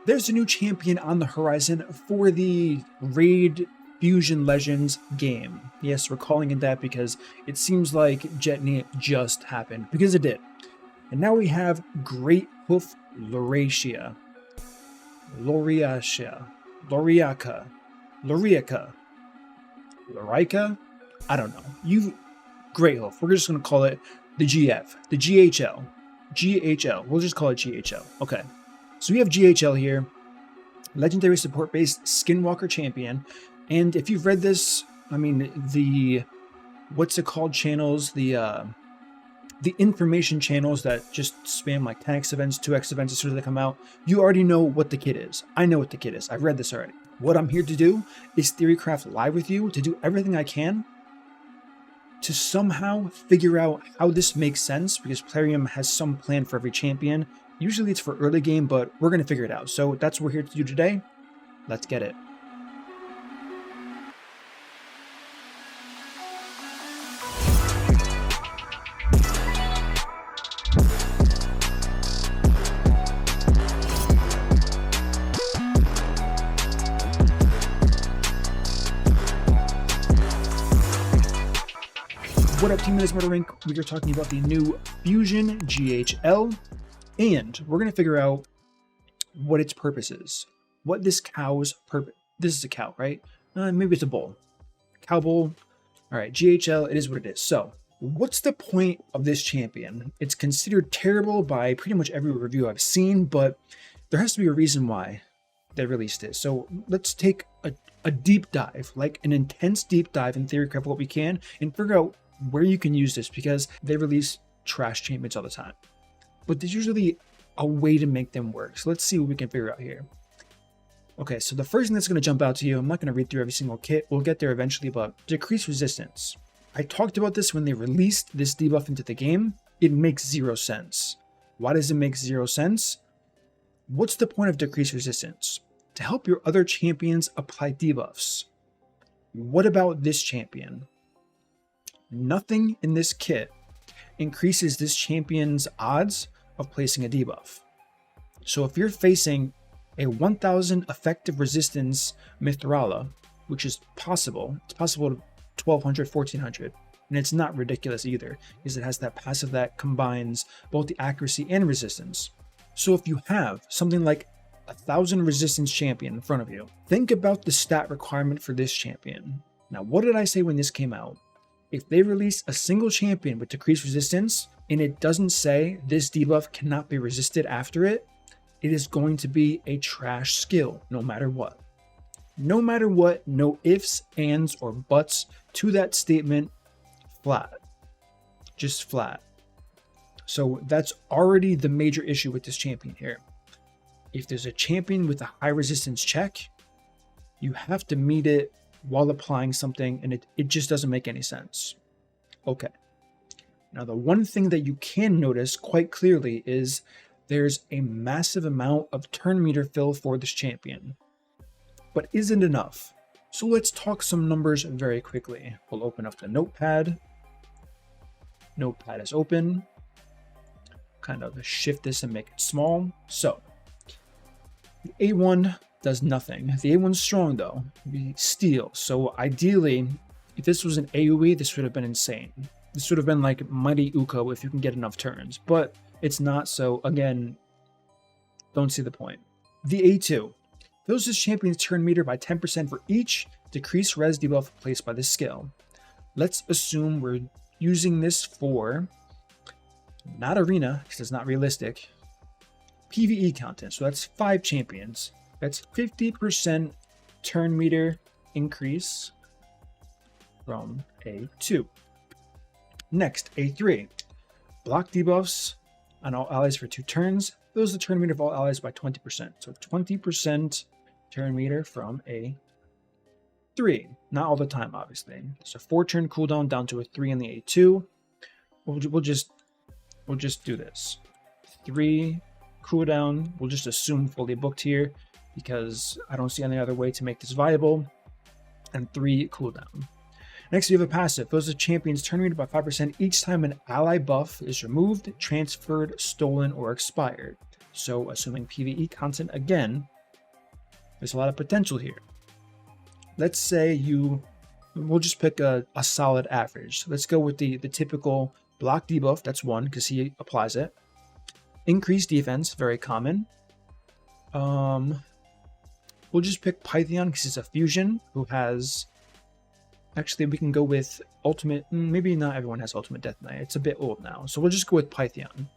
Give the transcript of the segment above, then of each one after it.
There's a new champion on the horizon for the Raid Fusion Legends game. Yes, we're calling it that because it seems like Jetney just happened, because it did. And now we have Greathoof Loraica. Loraica? I don't know. Greathoof. We're just going to call it the GF. The GHL. GHL. We'll just call it GHL. Okay. So we have GHL here. Legendary support-based Skinwalker champion. And if you've read this, I mean, the... what's it called channels? The information channels that just spam like 10x events, 2x events as soon as they come out, you already know what the kit is. I know what the kit is. I've read this already. What I'm here to do is Theorycraft live with you to do everything I can to somehow figure out how this makes sense, because Plarium has some plan for every champion. Usually it's for early game, but we're going to figure it out. So that's what we're here to do today. Let's get it. What up, team? It is MurderInc. We are talking about the new Fusion GHL, and we're going to figure out what its purpose is. What this cow's purpose... This is a cow, right? Maybe it's a bull. Cow bull. All right, GHL, it is what it is. So, what's the point of this champion? It's considered terrible by pretty much every review I've seen, but there has to be a reason why they released it. So, let's take a deep dive, like an intense deep dive in Theorycraft what we can, and figure out where you can use this, because they release trash champions all the time. But there's usually a way to make them work. So let's see what we can figure out here. Okay, so the first thing that's going to jump out to you, I'm not going to read through every single kit. We'll get there eventually, but decrease resistance. I talked about this when they released this debuff into the game. It makes zero sense. Why does it make zero sense? What's the point of decreased resistance? To help your other champions apply debuffs. What about this champion? Nothing in this kit increases this champion's odds of placing a debuff. So if you're facing a 1000 effective resistance Mithrala, which is possible, it's possible to 1200, 1400, and it's not ridiculous either, because it has that passive that combines both the accuracy and resistance. So if you have something like 1000 resistance champion in front of you, think about the stat requirement for this champion. Now, what did I say when this came out? If they release a single champion with decreased resistance, and it doesn't say this debuff cannot be resisted after it, it is going to be a trash skill, no matter what. No matter what, no ifs, ands, or buts to that statement, flat. Just flat. So that's already the major issue with this champion here. If there's a champion with a high resistance check, you have to meet it while applying something, and it just doesn't make any sense. Okay. Now, the one thing that you can notice quite clearly is there's a massive amount of turn meter fill for this champion. But isn't enough. So let's talk some numbers very quickly. We'll open up the notepad. Notepad is open. Kind of shift this and make it small. So, the A1 does nothing. The A1's strong though. We steal. So ideally, if this was an AoE, this would have been insane. This would have been like Mighty Uko if you can get enough turns. But it's not, so again, don't see the point. The A2 fills this champion's turn meter by 10% for each decreased res debuff placed by this skill. Let's assume we're using this for not arena, because it's not realistic, PvE content. So that's 5 champions. That's 50% turn meter increase from A2. Next, A3. Block debuffs on all allies for 2 turns. Fills the turn meter of all allies by 20%. So 20% turn meter from A3. Not all the time, obviously. So 4 turn cooldown down to a 3 in the A2. We'll just do this. 3 cooldown. We'll just assume fully booked here, because I don't see any other way to make this viable. And 3 cooldown. Next, we have a passive. Fills the champion's turn meter by 5% each time an ally buff is removed, transferred, stolen, or expired. So, assuming PvE content again, There's a lot of potential here. Let's say we'll just pick a solid average. Let's go with the typical block debuff. That's 1 because he applies it. Increased defense, very common. We'll just pick Python because it's a fusion who has... Actually, we can go with ultimate. Maybe not everyone has ultimate Death Knight. It's a bit old now. So we'll just go with Python.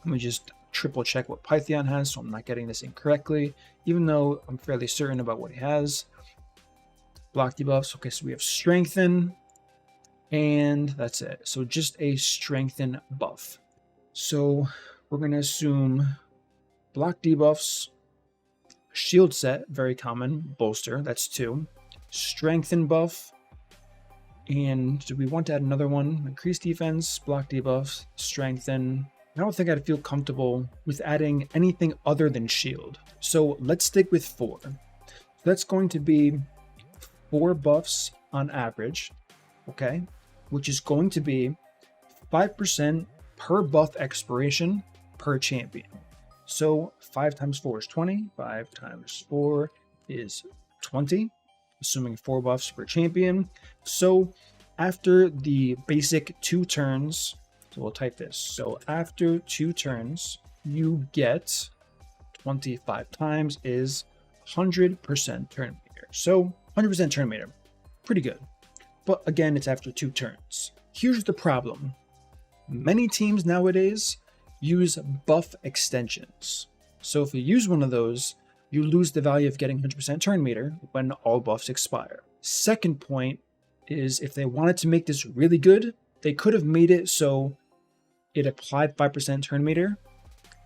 Let me just triple check what Python has so I'm not getting this incorrectly, even though I'm fairly certain about what he has. Block debuffs. Okay, so we have Strengthen, and that's it. So just a Strengthen buff. So we're going to assume block debuffs, shield set, very common, bolster, that's 2. Strengthen buff, and do we want to add another one? Increase defense, block debuffs, strengthen. I don't think I'd feel comfortable with adding anything other than shield. So let's stick with 4. That's going to be 4 buffs on average, okay? Which is going to be 5% per buff expiration per champion. So 5 times 4 is 20, 5 times 4 is 20. Assuming 4 buffs per champion. So after the basic 2 turns, so we'll type this. So after 2 turns, you get 25 times is 100% turn meter. So 100% turn meter, pretty good. But again, it's after 2 turns. Here's the problem. Many teams nowadays use buff extensions. So if you use one of those, you lose the value of getting 100% turn meter when all buffs expire. Second point is if they wanted to make this really good, they could have made it so it applied 5% turn meter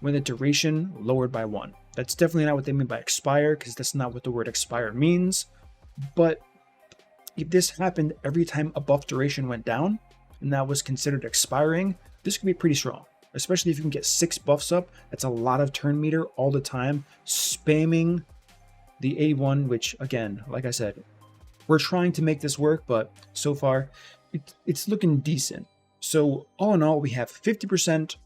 when the duration lowered by 1. That's definitely not what they mean by expire, because that's not what the word expire means. But if this happened every time a buff duration went down, and that was considered expiring, this could be pretty strong. Especially if you can get 6 buffs up, that's a lot of turn meter all the time, spamming the A1, which again, like I said, we're trying to make this work, but so far it's looking decent. So all in all, we have 50%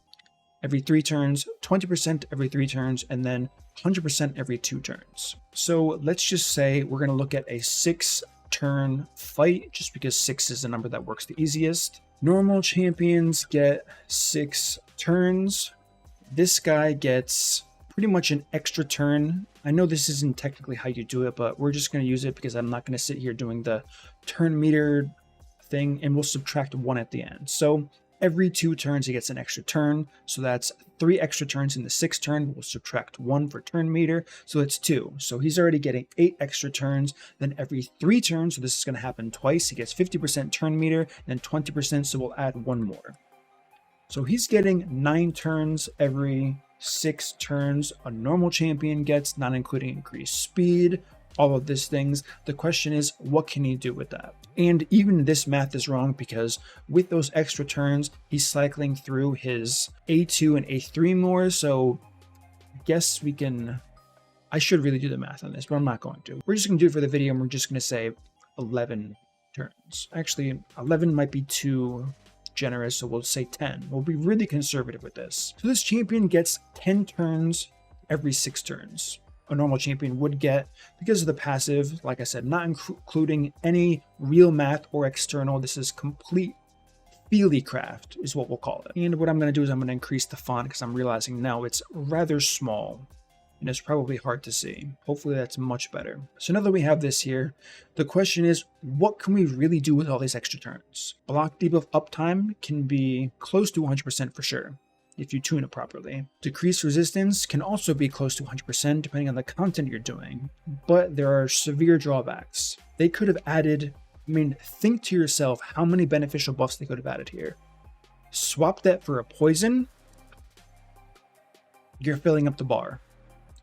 every 3 turns, 20% every 3 turns, and then 100% every 2 turns. So let's just say we're going to look at a 6-turn fight, just because 6 is the number that works the easiest. Normal champions get 6 turns. This guy gets pretty much an extra turn. I know this isn't technically how you do it, but we're just going to use it because I'm not going to sit here doing the turn meter thing, and we'll subtract 1 at the end. So every 2 turns he gets an extra turn, so that's 3 extra turns in the 6th turn. We'll subtract 1 for turn meter, so it's 2. So he's already getting 8 extra turns. Then every 3 turns, so this is going to happen twice, he gets 50% turn meter, and then 20%, so we'll add 1 more. So he's getting 9 turns every 6 turns a normal champion gets, not including increased speed, all of these things. The question is, what can he do with that? And even this math is wrong, because with those extra turns, he's cycling through his A2 and A3 more. So I guess I should really do the math on this, but I'm not going to. We're just going to do it for the video, and we're just going to say 11 turns. Actually, 11 might be too generous, so we'll say 10. We'll be really conservative with this. So this champion gets 10 turns every 6 turns. A normal champion would get, because of the passive, like I said, not including any real math or external. This is complete feely craft is what we'll call it. And what I'm going to do is I'm going to increase the font, because I'm realizing now it's rather small and it's probably hard to see. Hopefully that's much better. So now that we have this here, the question is, what can we really do with all these extra turns? Block debuff uptime can be close to 100% for sure, if you tune it properly. Decreased resistance can also be close to 100% depending on the content you're doing, but there are severe drawbacks. They could have added, think to yourself how many beneficial buffs they could have added here. Swap that for a poison, you're filling up the bar.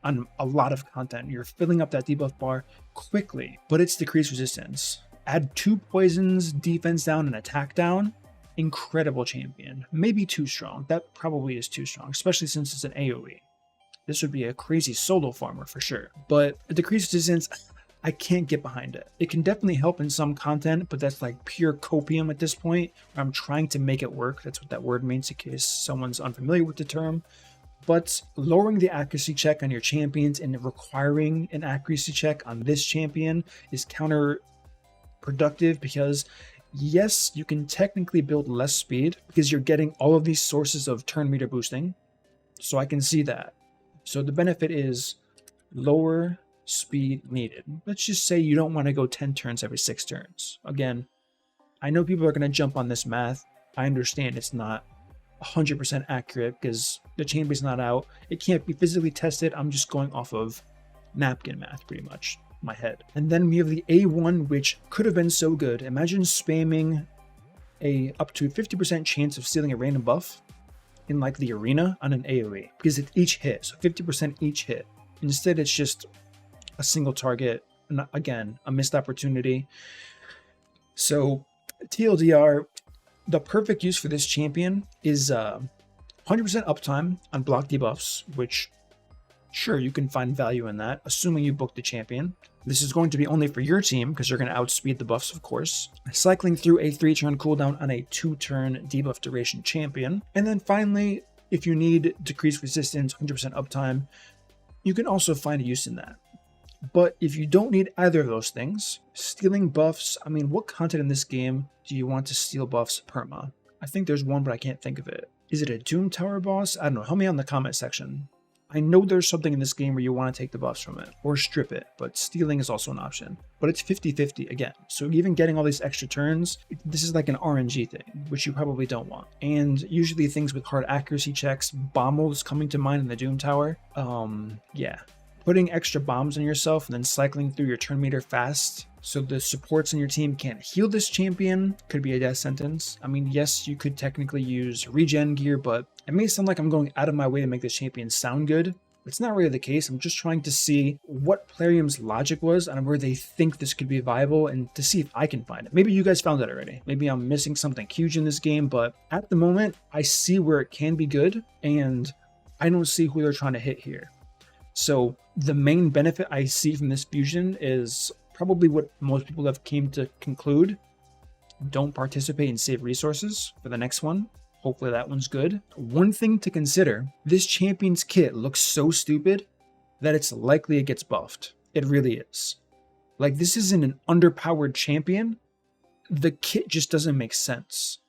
On a lot of content, you're filling up that debuff bar quickly, but it's decreased resistance. Add 2 poisons, defense down, and attack down. Incredible champion. Maybe too strong. That probably is too strong, especially since it's an AoE. This would be a crazy solo farmer for sure. But a decreased resistance, I can't get behind it. It can definitely help in some content, but that's like pure copium at this point. I'm trying to make it work. That's what that word means, in case someone's unfamiliar with the term. But lowering the accuracy check on your champions and requiring an accuracy check on this champion is counterproductive because yes, you can technically build less speed because you're getting all of these sources of turn meter boosting. So I can see that. So the benefit is lower speed needed. Let's just say you don't want to go 10 turns every 6 turns. Again, I know people are going to jump on this math. I understand it's not 100% accurate because the champion's not out. It can't be physically tested. I'm just going off of napkin math pretty much, my head. And then we have the A1, which could have been so good. Imagine spamming a up to 50% chance of stealing a random buff in like the arena on an AoE because it's each hit, so 50% each hit. Instead, it's just a single target, and again, a missed opportunity. So TLDR, the perfect use for this champion is 100% uptime on block debuffs, which sure, you can find value in that, assuming you book the champion. This is going to be only for your team because you're going to outspeed the buffs, of course. Cycling through a 3-turn cooldown on a 2-turn debuff duration champion. And then finally, if you need decreased resistance, 100% uptime, you can also find a use in that. But if you don't need either of those things, stealing buffs, I mean, what content in this game do you want to steal buffs perma? I think there's one, but I can't think of it. Is it a Doom Tower boss? I don't know. Help me out in the comment section. I know there's something in this game where you want to take the buffs from it or strip it, but stealing is also an option. But it's 50-50 again. So even getting all these extra turns, this is like an RNG thing, which you probably don't want. And usually things with hard accuracy checks, Bommel is coming to mind in the Doom Tower. Yeah. Putting extra bombs on yourself and then cycling through your turn meter fast so the supports in your team can't heal this champion could be a death sentence. I mean, yes, you could technically use regen gear, but it may sound like I'm going out of my way to make this champion sound good. It's not really the case. I'm just trying to see what Plarium's logic was and where they think this could be viable and to see if I can find it. Maybe you guys found it already. Maybe I'm missing something huge in this game, but at the moment, I see where it can be good and I don't see who they're trying to hit here. So the main benefit I see from this fusion is probably what most people have came to conclude. Don't participate and save resources for the next one. Hopefully that one's good. One thing to consider, this champion's kit looks so stupid that it's likely it gets buffed. It really is. Like, this isn't an underpowered champion. The kit just doesn't make sense.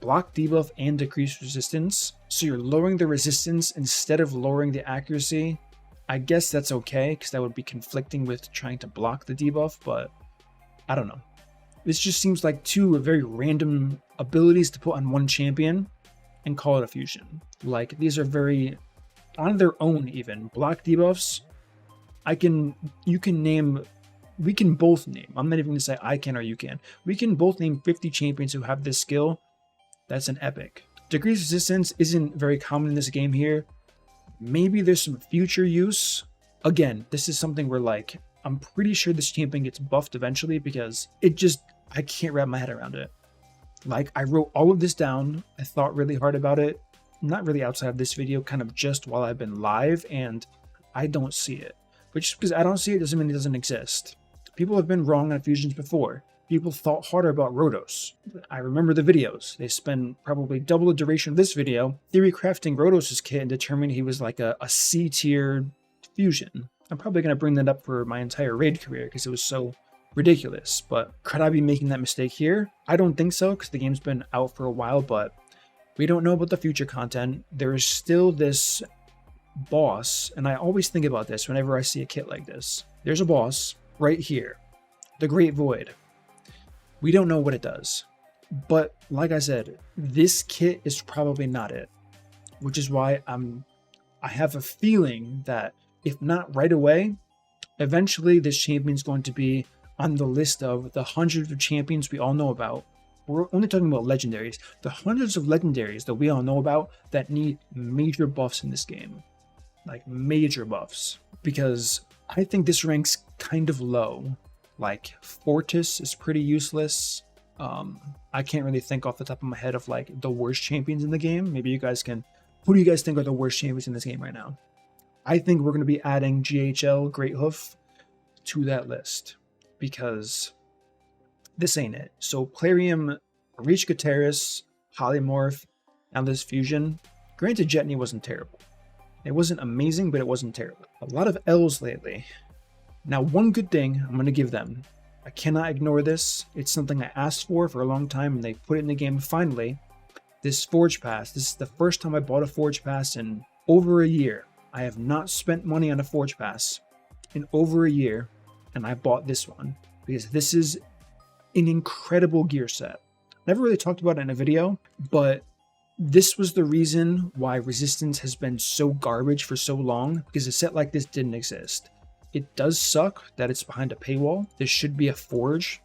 Block debuff and decreased resistance. So you're lowering the resistance instead of lowering the accuracy. I guess that's okay, because that would be conflicting with trying to block the debuff, but I don't know. This just seems like two very random abilities to put on one champion and call it a fusion. Like, these are very, on their own even, block debuffs, you can name, we can both name, I'm not even going to say I can or you can, we can both name 50 champions who have this skill. That's an epic. Decreased resistance isn't very common in this game here. Maybe there's some future use. Again, this is something where, like, I'm pretty sure this champion gets buffed eventually because I can't wrap my head around it. Like, I wrote all of this down. I thought really hard about it. Not really outside of this video, kind of just while I've been live, and I don't see it. But just because I don't see it doesn't mean it doesn't exist. People have been wrong on fusions before. People thought harder about Rhodos. I remember the videos. They spent probably double the duration of this video theory crafting Rhodos' kit and determining he was like a C tier fusion. I'm probably going to bring that up for my entire raid career because it was so ridiculous. But could I be making that mistake here? I don't think so because the game's been out for a while, but we don't know about the future content. There is still this boss, and I always think about this whenever I see a kit like this. There's a boss right here, the Great Void. We don't know what it does, but like I said, this kit is probably not it, which is why I have a feeling that if not right away, eventually this champion's going to be on the list of the hundreds of champions we all know about. We're only talking about legendaries, the hundreds of legendaries that we all know about that need major buffs in this game, like major buffs, because I think this ranks kind of low. Like, Fortis is pretty useless. I can't really think off the top of my head of like the worst champions in the game. Maybe you guys can. Who do you guys think are the worst champions in this game right now? I think we're going to be adding GHL Greathoof to that list because this ain't it. So Plarium, Reach Gutierrez, Polymorph, now this fusion. Granted, Jetney wasn't terrible. It wasn't amazing, but it wasn't terrible. A lot of L's lately. Now, one good thing I'm going to give them. I cannot ignore this. It's something I asked for a long time, and they put it in the game finally. This Forge Pass. This is the first time I bought a Forge Pass in over a year. I have not spent money on a Forge Pass in over a year, and I bought this one because this is an incredible gear set. Never really talked about it in a video, but this was the reason why Resistance has been so garbage for so long, because a set like this didn't exist. It does suck that it's behind a paywall. This should be a Forge.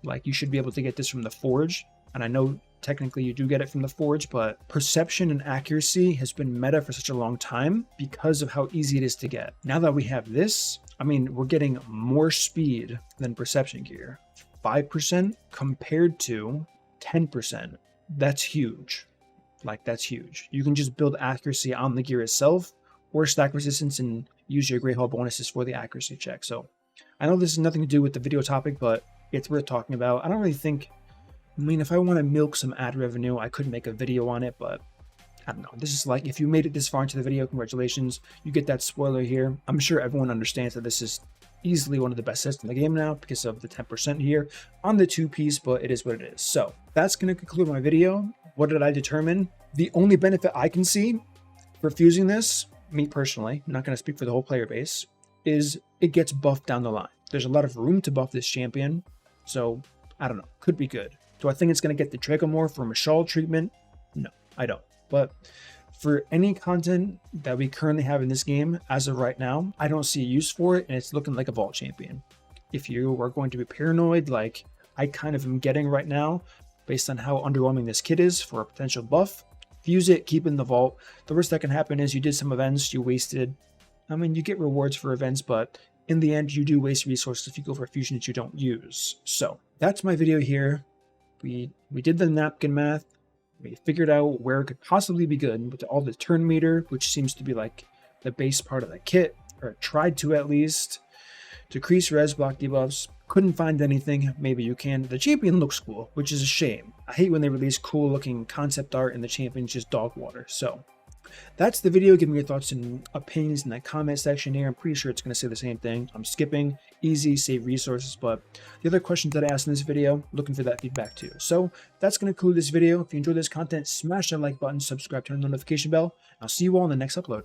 Like, you should be able to get this from the Forge, and I know technically you do get it from the Forge, but perception and accuracy has been meta for such a long time because of how easy it is to get. Now that we have this, I mean, we're getting more speed than perception gear. 5% compared to 10%. That's huge. Like, that's huge. You can just build accuracy on the gear itself or stack resistance and use your Great Hall bonuses for the accuracy check. So I know this has nothing to do with the video topic, but it's worth talking about. I don't really think, I mean, if I want to milk some ad revenue, I could make a video on it, but I don't know. This is like, if you made it this far into the video, congratulations. You get that spoiler here. I'm sure everyone understands that this is easily one of the best sets in the game now because of the 10% here on the 2-piece, but it is what it is. So that's going to conclude my video. What did I determine? The only benefit I can see for fusing this, me personally, I'm not going to speak for the whole player base, is it gets buffed down the line. There's a lot of room to buff this champion, so I don't know. Could be good. Do I think it's going to get the Dracomorph or Mashal treatment? No, I don't. But for any content that we currently have in this game, as of right now, I don't see a use for it, and it's looking like a vault champion. If you are going to be paranoid, like I kind of am getting right now, based on how underwhelming this kit is for a potential buff, fuse it, keep it in the vault. The worst that can happen is you did some events, you wasted, I mean, you get rewards for events, but in the end, you do waste resources if you go for a fusion that you don't use. So that's my video here. We did the napkin math. We figured out where it could possibly be good with all the turn meter, which seems to be like the base part of the kit, or tried to at least. Decrease res block debuffs. Couldn't find anything. Maybe you can. The champion looks cool, which is a shame. I hate when they release cool looking concept art and the champion's just dog water. So that's the video. Give me your thoughts and opinions in that comment section here. I'm pretty sure it's going to say the same thing. I'm skipping. Easy, save resources. But the other questions that I asked in this video, looking for that feedback too. So that's going to conclude this video. If you enjoyed this content, smash that like button, subscribe, turn on the notification bell. I'll see you all in the next upload.